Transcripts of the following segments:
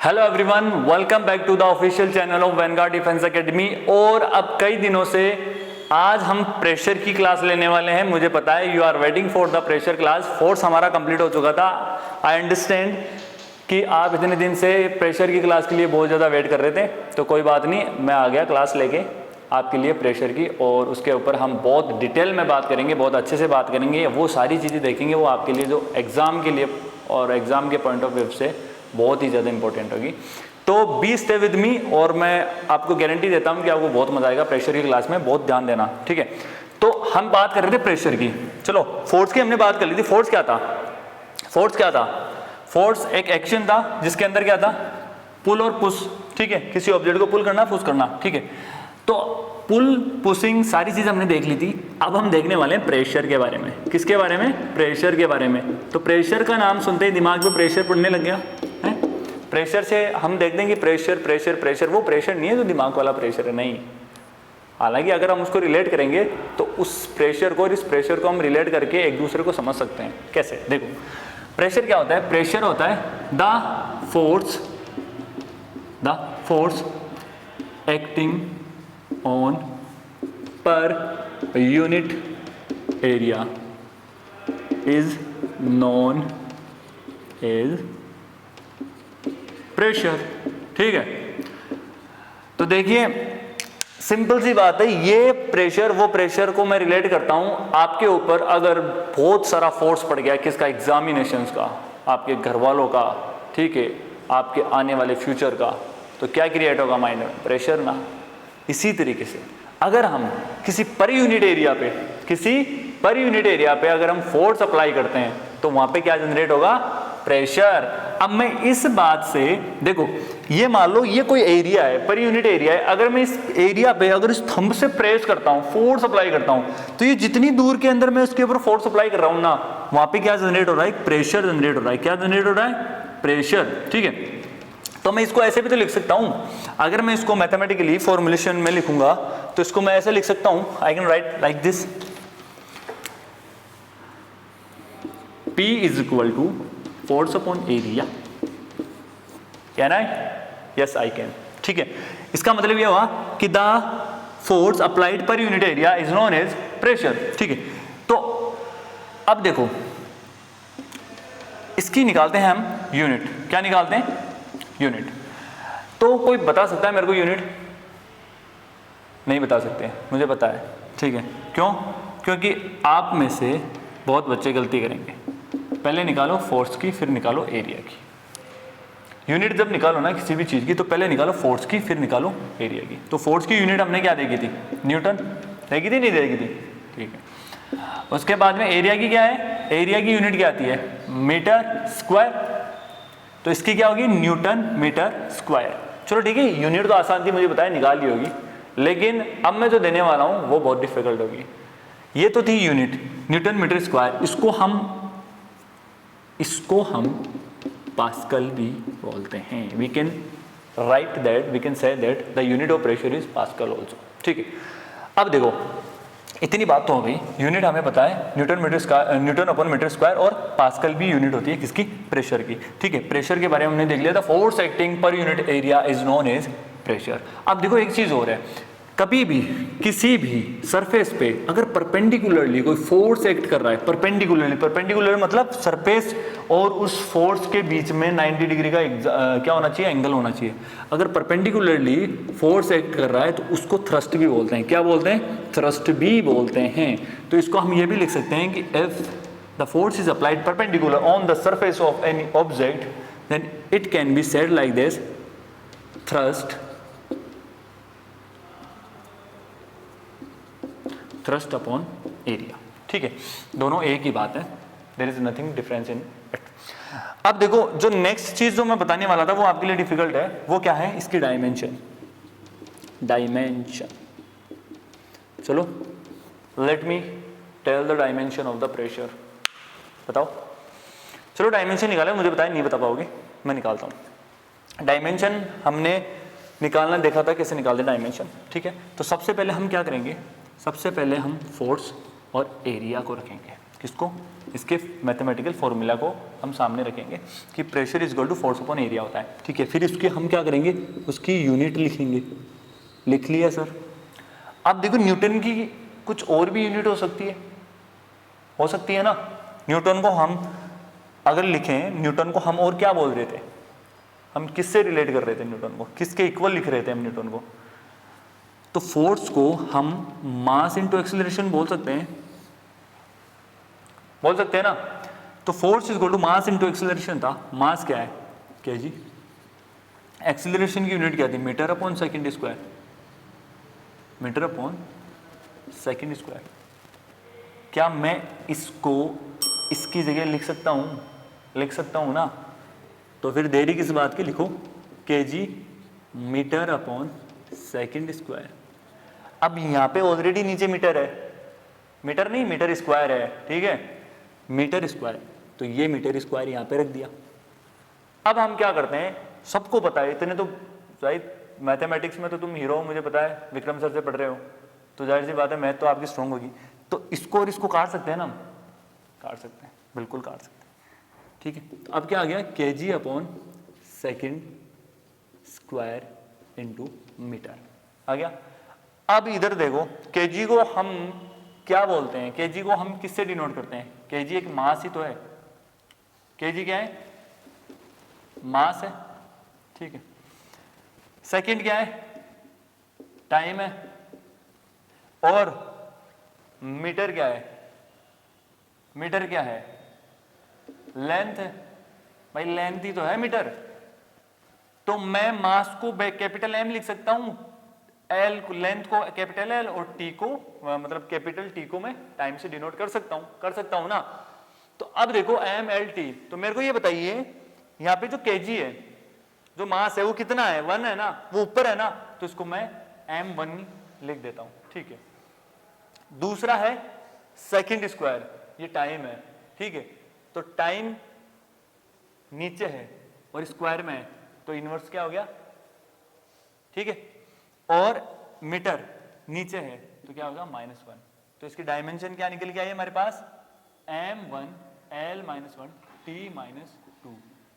Hello everyone, welcome back to the official channel of Vanguard Defence Academy. और अब कई दिनों से आज हम प्रेशर की क्लास लेने वाले हैं। मुझे पता है you are waiting for the pressure class. Force हमारा कंप्लीट हो चुका था। आई अंडरस्टैंड कि आप इतने दिन से प्रेशर की क्लास के लिए बहुत ज़्यादा वेट कर रहे थे, तो कोई बात नहीं, मैं आ गया क्लास लेके आपके लिए प्रेशर की। और उसके ऊपर हम बहुत डिटेल में बात करेंगे, बहुत अच्छे से बात करेंगे। वो सारी चीज़ें देखेंगे, वो आपके लिए जो एग्ज़ाम के लिए और एग्ज़ाम के पॉइंट ऑफ व्यू से बहुत ही ज़्यादा इंपॉर्टेंट होगी। तो बी स्टे विद मी, और मैं आपको गारंटी देता हूँ कि आपको बहुत मजा आएगा प्रेशर की क्लास में। बहुत ध्यान देना, ठीक है। तो हम बात कर रहे थे प्रेशर की। चलो, फोर्स की हमने बात कर ली थी। फोर्स क्या था? फोर्स क्या था? फोर्स एक एक्शन था जिसके अंदर क्या था? पुल और पुश, ठीक है। किसी ऑब्जेक्ट को पुल करना, पुश करना, ठीक है। तो पुल, पुशिंग, सारी चीज़ हमने देख ली थी। अब हम देखने वाले हैं प्रेशर के बारे में। किसके बारे में? प्रेशर के बारे में। तो प्रेशर का नाम सुनते ही दिमाग में प्रेशर पड़ने लग गया है। प्रेशर से हम देखते हैं कि प्रेशर प्रेशर प्रेशर, वो प्रेशर नहीं है जो दिमाग वाला प्रेशर है, नहीं। हालांकि अगर हम उसको रिलेट करेंगे तो उस प्रेशर को और इस प्रेशर को हम रिलेट करके एक दूसरे को समझ सकते हैं। कैसे? देखो, प्रेशर क्या होता है? प्रेशर होता है the force acting on per unit area is known as pressure, ठीक है। तो देखिए, सिंपल सी बात है, ये प्रेशर, वो प्रेशर को मैं रिलेट करता हूं आपके ऊपर। अगर बहुत सारा फोर्स पड़ गया, किसका? एग्जामिनेशंस का, आपके घर वालों का, ठीक है, आपके आने वाले फ्यूचर का, तो क्या क्रिएट होगा माइंड में? प्रेशर ना। इसी तरीके से अगर हम किसी पर यूनिट एरिया पे अगर हम फोर्स अप्लाई करते हैं तो वहां पे क्या जनरेट होगा? प्रेशर। अब मैं इस बात से, देखो, ये मान लो ये कोई एरिया है, पर यूनिट एरिया है। अगर मैं इस एरिया पे अगर इस थंब से प्रेस करता हूं, फोर्स अप्लाई करता हूं, तो ये जितनी दूर के अंदर मैं उसके ऊपर फोर्स अप्लाई कर रहा हूं ना, वहां पे क्या जनरेट हो रहा है? प्रेशर जनरेट हो रहा है। क्या जनरेट हो रहा है? प्रेशर, ठीक है। तो मैं इसको ऐसे भी तो लिख सकता हूं। अगर मैं इसको मैथमेटिकली फॉर्मुलेशन में लिखूंगा तो इसको मैं ऐसे लिख सकता हूं, I can write like this, P is equal to force upon area. Can I? Yes I can, ठीक है। इसका मतलब यह हुआ कि the force applied per unit area is known as pressure, ठीक है। तो अब देखो, इसकी निकालते हैं हम यूनिट। क्या निकालते हैं? यूनिट। तो कोई बता सकता है मेरे को यूनिट? नहीं बता सकते, मुझे पता है, ठीक है। क्यों? क्योंकि आप में से बहुत बच्चे गलती करेंगे। पहले निकालो फोर्स की, फिर निकालो एरिया की। यूनिट जब निकालो ना किसी भी चीज़ की, तो पहले निकालो फोर्स की, फिर निकालो एरिया की। तो फोर्स की यूनिट हमने क्या देखी थी? न्यूटन। देखी थी? नहीं देखी थी? ठीक है। उसके बाद में एरिया की क्या है? एरिया की यूनिट क्या आती है? Metre square. तो इसकी क्या होगी? Newton metre square. चलो ठीक है, यूनिट तो आसान थी, मुझे पता है, निकाल ली होगी। लेकिन अब मैं जो देने वाला हूं वो बहुत डिफिकल्ट होगी। ये तो थी यूनिट, न्यूटन मीटर स्क्वायर। इसको हम पास्कल भी बोलते हैं। We can write that, we can say that the unit of pressure is pascal also, ठीक है। अब देखो, इतनी बात तो हो गई। यूनिट हमें पता है न्यूटन अपॉन मीटर स्क्वायर, और पास्कल भी यूनिट होती है किसकी? प्रेशर की, ठीक है। प्रेशर के बारे में हमने देख लिया था। Force acting per unit area is known as pressure. अब देखो एक चीज और है, कभी भी किसी भी सरफेस पे अगर परपेंडिकुलरली कोई फोर्स एक्ट कर रहा है, परपेंडिकुलर मतलब सरफेस और उस फोर्स के बीच में 90 डिग्री का क्या होना चाहिए? एंगल होना चाहिए। अगर परपेंडिकुलरली फोर्स एक्ट कर रहा है तो उसको थ्रस्ट भी बोलते हैं। क्या बोलते हैं? थ्रस्ट भी बोलते हैं। तो इसको हम ये भी लिख सकते हैं कि if the force is applied perpendicular on the surface of any object then it can be said like this, thrust upon area, ठीक है। दोनों एक ही बात है, there is nothing difference in it. अब देखो, जो नेक्स्ट चीज जो मैं बताने वाला था वो आपके लिए डिफिकल्ट है। वो क्या है? इसकी डायमेंशन। चलो, let me tell the dimension of the pressure. बताओ। चलो डायमेंशन निकाले, मुझे बताए नहीं बता पाओगे, मैं निकालता हूं। डायमेंशन हमने निकालना देखा था कैसे निकालते डायमेंशन, ठीक है। तो सबसे पहले हम क्या करेंगे? सबसे पहले हम फोर्स और एरिया को रखेंगे। किसको? इसके मैथमेटिकल फॉर्मूला को हम सामने रखेंगे कि pressure is equal to force upon area होता है, ठीक है। फिर इसके हम क्या करेंगे, उसकी यूनिट लिखेंगे। लिख लिया सर। अब देखो न्यूटन की कुछ और भी यूनिट हो सकती है ना। न्यूटन को हम अगर लिखें, न्यूटन को हम और क्या बोल रहे थे, हम किससे रिलेट कर रहे थे न्यूटन को, किसके इक्वल लिख रहे थे हम न्यूटन को। तो फोर्स को हम मास इनटू एक्सीलरेशन बोल सकते हैं ना। तो force is equal to mass into acceleration था। मास क्या है, केजी। एक्सीलरेशन की यूनिट क्या थी, metre upon second square. Metre upon second square. क्या मैं इसको इसकी जगह लिख सकता हूं ना। तो फिर देरी किस बात की, लिखो KG metre upon second square. अब यहां पे ऑलरेडी नीचे मीटर है, मीटर नहीं मीटर स्क्वायर है, ठीक है, मीटर स्क्वायर। तो ये मीटर स्क्वायर यहां पे रख दिया। अब हम क्या करते हैं, सबको पता है, इतने तो शायद मैथमेटिक्स में तो तुम हीरो हो, मुझे पता है, विक्रम सर से पढ़ रहे हो, तो जाहिर सी बात है मैथ तो आपकी स्ट्रांग होगी। तो इसको और इसको काट सकते हैं ना, काट सकते हैं, बिल्कुल काट सकते हैं, ठीक है। तो अब क्या आ गया, KG upon second square into metre आ गया। अब इधर देखो, केजी को हम क्या बोलते हैं, केजी को हम किससे डिनोट करते हैं, केजी एक मास ही तो है। केजी क्या है, मास है, ठीक है। सेकंड क्या है, टाइम है। और मीटर क्या है, मीटर क्या है, लेंथ है। भाई लेंथ ही तो है मीटर। तो मैं मास को कैपिटल एम लिख सकता हूं, एल लेंथ को कैपिटल एल और टी को मतलब कैपिटल टी को मैं टाइम से डिनोट कर सकता हूं ना। तो अब देखो एम एल टी, तो मेरे को ये बताइए यहां पे जो केजी है, जो मास है वो कितना है, 1 है ना, वो ऊपर है ना, तो इसको मैं m1 लिख देता हूं, ठीक है। दूसरा है सेकंड स्क्वायर, ये टाइम है, ठीक है। तो टाइम नीचे है और स्क्वायर में है, तो इनवर्स क्या हो गया, ठीक है। और मीटर नीचे है तो क्या होगा, -1। तो इसकी डायमेंशन क्या निकल के आई हमारे पास, m1 l-1 t-2।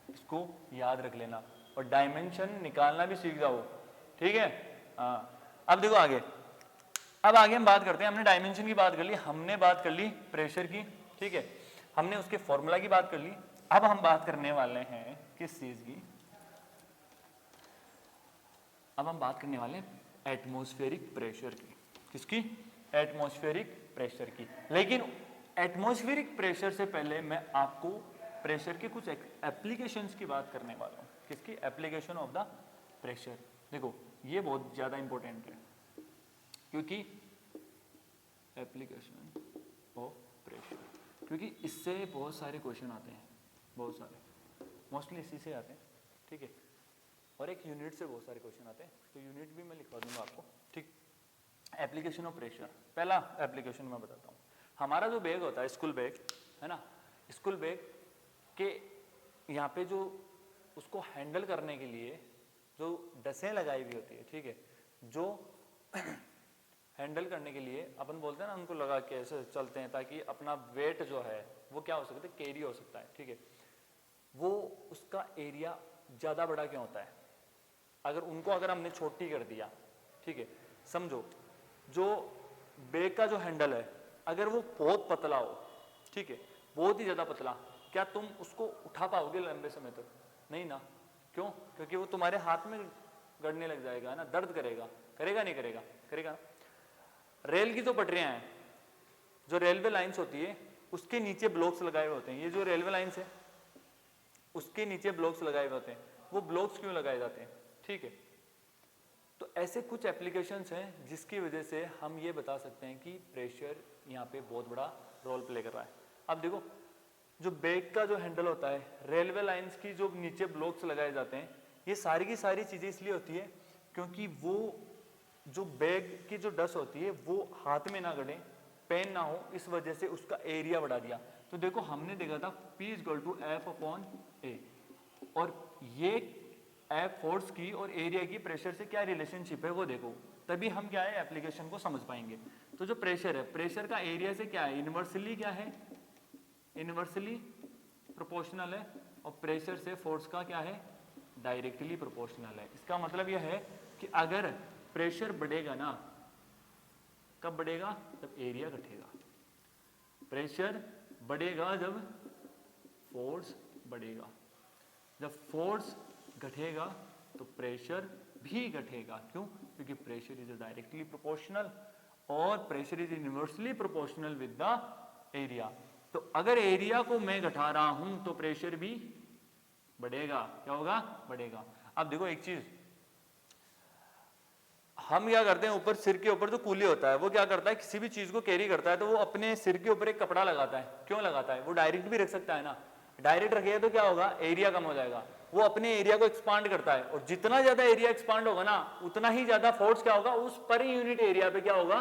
इसको याद रख लेना और डायमेंशन निकालना भी सीख जाओ, ठीक है। अब देखो आगे, अब आगे हम बात करते हैं। हमने डायमेंशन की बात कर ली, हमने बात कर ली प्रेशर की, ठीक है, हमने उसके फॉर्मूला की बात कर ली। अब हम बात करने वाले हैं किस चीज की, अब हम बात करने वाले हैं एटमॉस्फेरिक प्रेशर की। किसकी, एटमॉस्फेरिक प्रेशर की। लेकिन एटमॉस्फेरिक प्रेशर से पहले मैं आपको प्रेशर के कुछ एप्लीकेशंस की बात करने वाला हूं। किसकी, एप्लीकेशन ऑफ द प्रेशर। देखो ये बहुत ज्यादा इंपॉर्टेंट है, क्योंकि एप्लीकेशन ऑफ प्रेशर, क्योंकि इससे बहुत सारे क्वेश्चन आते हैं, बहुत सारे, मोस्टली इसी से आते हैं, ठीक है। और एक यूनिट से बहुत सारे क्वेश्चन आते हैं, तो यूनिट भी मैं लिखवा दूंगा आपको, ठीक। एप्लीकेशन ऑफ प्रेशर, पहला एप्लीकेशन मैं बताता हूँ। हमारा जो बैग होता है, स्कूल बैग है ना, स्कूल बैग के यहाँ पे जो उसको हैंडल करने के लिए जो डसें लगाई हुई होती है, ठीक है, जो हैंडल करने के लिए अपन बोलते हैं ना, उनको लगा के ऐसे चलते हैं ताकि अपना वेट जो है वो क्या हो सकता है, कैरी हो सकता है, ठीक है। वो उसका एरिया ज़्यादा बड़ा क्यों होता है, अगर हमने छोटी कर दिया, ठीक है, समझो जो बैग का जो हैंडल है अगर वो बहुत पतला हो, ठीक है, बहुत ही ज़्यादा पतला, क्या तुम उसको उठा पाओगे लंबे समय तक, नहीं ना। क्यों, क्योंकि वो तुम्हारे हाथ में गड़ने लग जाएगा ना, दर्द करेगा, करेगा नहीं करेगा, करेगा। रेल की जो पटरियां हैं, जो रेलवे लाइंस होती है उसके नीचे ब्लॉक्स लगाए हुए होते हैं, ये जो रेलवे लाइंस है उसके नीचे ब्लॉक्स लगाए हुए होते हैं। वो ब्लॉक्स क्यों लगाए जाते हैं, ठीक है। तो ऐसे कुछ एप्लीकेशंस हैं जिसकी वजह से हम ये बता सकते हैं कि प्रेशर यहाँ पे बहुत बड़ा रोल प्ले कर रहा है। अब देखो जो बैग का जो हैंडल होता है, रेलवे लाइंस की जो नीचे ब्लॉक्स लगाए जाते हैं, ये सारी की सारी चीजें इसलिए होती है क्योंकि वो जो बैग की जो डस्ट होती है वो हाथ में ना गड़े, पेन ना हो, इस वजह से उसका एरिया बढ़ा दिया। तो देखो हमने देखा था P = F/A, और ये F फोर्स की और एरिया की प्रेशर से क्या रिलेशनशिप है वो देखो, तभी हम क्या है एप्लीकेशन को समझ पाएंगे। तो जो प्रेशर है, प्रेशर का एरिया से क्या है, इनवर्सली क्या है, इनवर्सली प्रोपोर्शनल है और प्रेशर से फोर्स का क्या है, डायरेक्टली प्रोपोर्शनल है। इसका मतलब यह है कि अगर प्रेशर बढ़ेगा ना, कब बढ़ेगा, जब एरिया घटेगा। प्रेशर बढ़ेगा जब फोर्स बढ़ेगा, जब फोर्स घटेगा तो प्रेशर भी घटेगा। क्यों? क्योंकि प्रेशर इज डायरेक्टली प्रोपोर्शनल और pressure is inversely proportional with the area. तो अगर एरिया को मैं घटा रहा हूं तो प्रेशर भी बढ़ेगा। क्या होगा? बढ़ेगा। अब देखो एक चीज, हम क्या करते हैं, ऊपर सिर के ऊपर जो कूली होता है वो क्या करता है, किसी भी चीज को कैरी करता है तो वो अपने सिर के ऊपर एक कपड़ा लगाता है। क्यों लगाता है? वो डायरेक्ट भी रख सकता है ना, डायरेक्ट रखेगा तो क्या होगा, एरिया कम हो जाएगा। वो अपने एरिया को एक्सपांड करता है और जितना ज्यादा एरिया एक्सपांड होगा ना उतना ही ज्यादा फोर्स क्या होगा, उस पर यूनिट एरिया पे क्या होगा,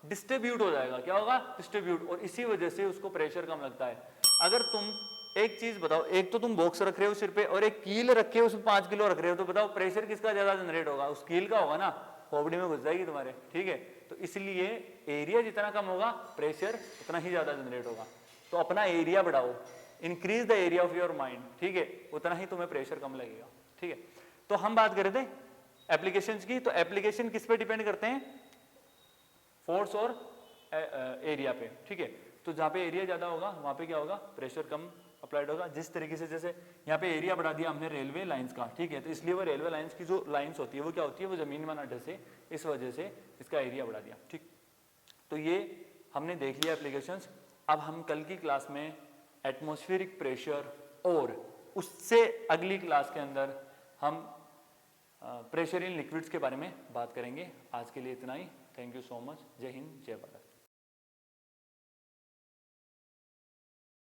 डिस्ट्रीब्यूट हो जाएगा। क्या होगा? डिस्ट्रीब्यूट। और इसी वजह से उसको प्रेशर कम लगता है। अगर तुम एक चीज बताओ, एक तो तुम बॉक्स रख रहे हो सिर पे और एक कील रखे हो उसमें 5 किलो रख रहे हो, तो बताओ प्रेशर किसका ज्यादा जनरेट होगा? उस कील का होगा ना, खोपड़ी में घुस जाएगी तुम्हारे। ठीक है, तो इसलिए एरिया जितना कम होगा प्रेशर उतना ही ज्यादा जनरेट होगा। तो अपना एरिया बढ़ाओ, increase the area of your mind. ठीक है, उतना ही तुम्हें प्रेशर कम लगेगा। ठीक है, तो हम बात कर रहे थे एप्लीकेशंस की। तो एप्लीकेशन किस पे डिपेंड करते हैं? फोर्स और एरिया पे। ठीक है, तो जहां पे एरिया ज्यादा होगा वहां पे क्या होगा, प्रेशर कम अप्लाइड होगा। जिस तरीके से, जैसे यहाँ पे एरिया बढ़ा दिया हमने रेलवे लाइंस का, ठीक है, तो इसलिए वो रेलवे लाइंस की जो लाइंस होती है वो क्या होती है, वो जमीन में ना धंसे, इस वजह से इसका एरिया बढ़ा दिया। ठीक, तो ये हमने देख लिया एप्लीकेशंस। अब हम कल की क्लास में एटमॉस्फेरिक प्रेशर और उससे अगली क्लास के अंदर हम प्रेशर इन लिक्विड्स के बारे में बात करेंगे। आज के लिए इतना ही। Thank you so much. Jai Hind, जय भारत।